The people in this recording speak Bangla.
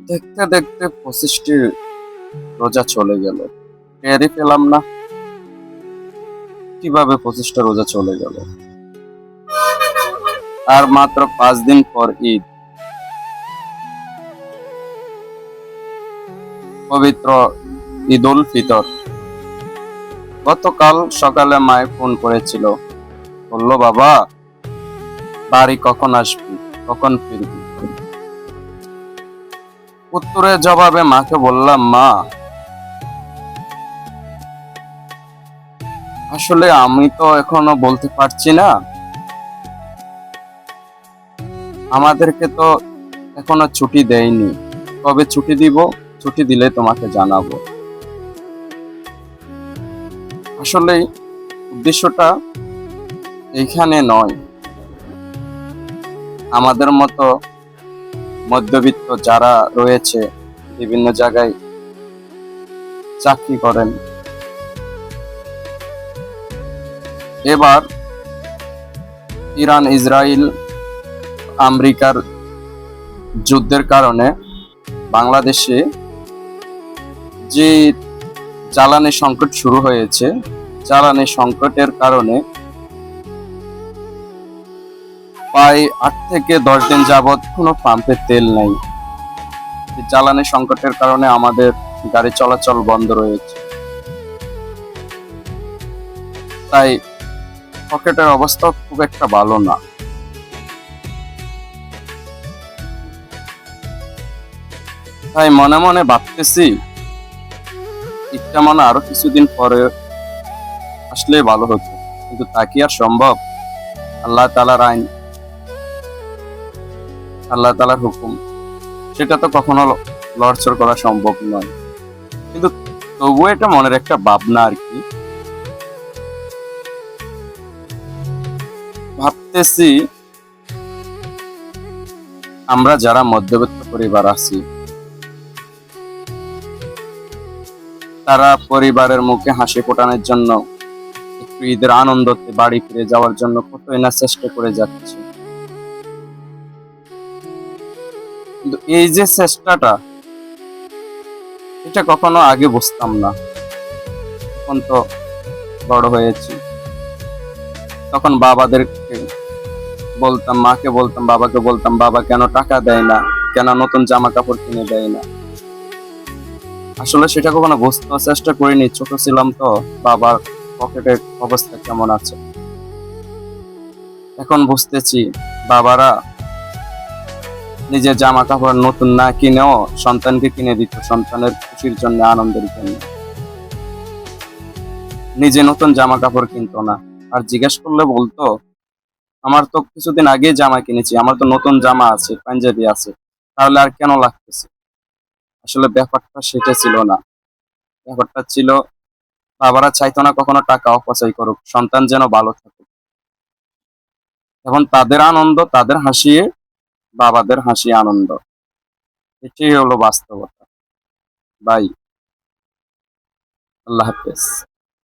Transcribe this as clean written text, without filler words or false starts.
দেখতে দেখতে 25টি রোজা চলে গেল, টেরই পেলাম না কিভাবে 25টা রোজা চলে গেল। আর মাত্র 5 দিন পর ঈদ, পবিত্র ঈদ উল ফিতর। গতকাল সকালে মায়ে ফোন করেছিল, বলল বাবা বাড়ি কখন আসবি, কখন ফিরবি। উত্তরে জবাবে মাকে বললাম, মা আসলে আমি তো এখনো বলতে পারছি না, আমাদেরকে তো এখনো ছুটি দেয়নি, কবে ছুটি দিব, ছুটি দিলে তোমাকে জানাবো। আসলে উদ্দেশ্যটা এইখানে নয়, আমাদের মতো মধ্যবিত্ত যারা রয়েছে, বিভিন্ন জায়গায় চাকরি করেন, এবার ইরান ইসরায়েল আমেরিকার যুদ্ধের কারণে বাংলাদেশে যে জ্বালানি সংকট শুরু হয়েছে, জ্বালানি সংকটের কারণে প্রায় 8 থেকে 10 দিন যাবৎ কোনো পাম্পে তেল নেই। জ্বালানি সংকটের কারণে আমাদের গাড়ি চলাচল বন্ধ রয়েছে, তাই পকেটের অবস্থা খুব একটা ভালো না। তাই মনে মনে ভাবতেছি ঈদটা মানে আরো কিছুদিন পরে আসলে ভালো হতো, কিন্তু তা কি আর সম্ভব? আল্লাহ তাআলার আইন, আল্লাহ তাআলার হুকুম, সেটা তো কখনো লড়চড় করা সম্ভব নয়। কিন্তু তবুও এটা মনের একটা ভাবনা আর কি। ভাবতেছি আমরা যারা মধ্যবিত্ত পরিবার আছি, তারা পরিবারের মুখে হাসি ফোটানোর জন্য, একটু ঈদের আনন্দতে বাড়ি ফিরে যাওয়ার জন্য কতই না চেষ্টা করে যাচ্ছে। কিন্তু এই যে চেষ্টাটা, এটা কখনো আগে বুঝতাম না। এখন তো বড় হয়েছি, তখন বাবাদেরকে বলতাম, মাকে বলতাম, বাবাকে বলতাম, বাবা কেন টাকা দেয় না, কেন নতুন জামা কাপড় কিনে দেয় না। আসলে সেটা কখনো বুঝতে চেষ্টা করিনি, ছোট ছিলাম তো, বাবার পকেটের অবস্থা কেমন আছে। এখন বুঝতেছি বাবারা নিজের জামা কাপড় নতুন না কিনেও সন্তানকে কিনে দিত, সন্তানের খুশির জন্য, আনন্দের জন্য। নিজে নতুন জামা কাপড় কিনতো না, আর জিজ্ঞেস করলে বলতো আমার তো কিছুদিন আগে জামা কিনেছি, আমার তো নতুন জামা আছে, পাঞ্জাবি আছে, তাহলে আর কেন লাগতেছে। আসলে ব্যাপারটা সেটা ছিল না, ব্যাপারটা ছিল বাবারা চাইতো না কখনো টাকা অপচয় করুক, সন্তান যেন ভালো থাকুক। এখন তাদের আনন্দ, তাদের হাসিয়ে বাবাদের হাসি আনন্দ, এটাই হলো বাস্তবতা। বাই, আল্লাহ হাফেজ।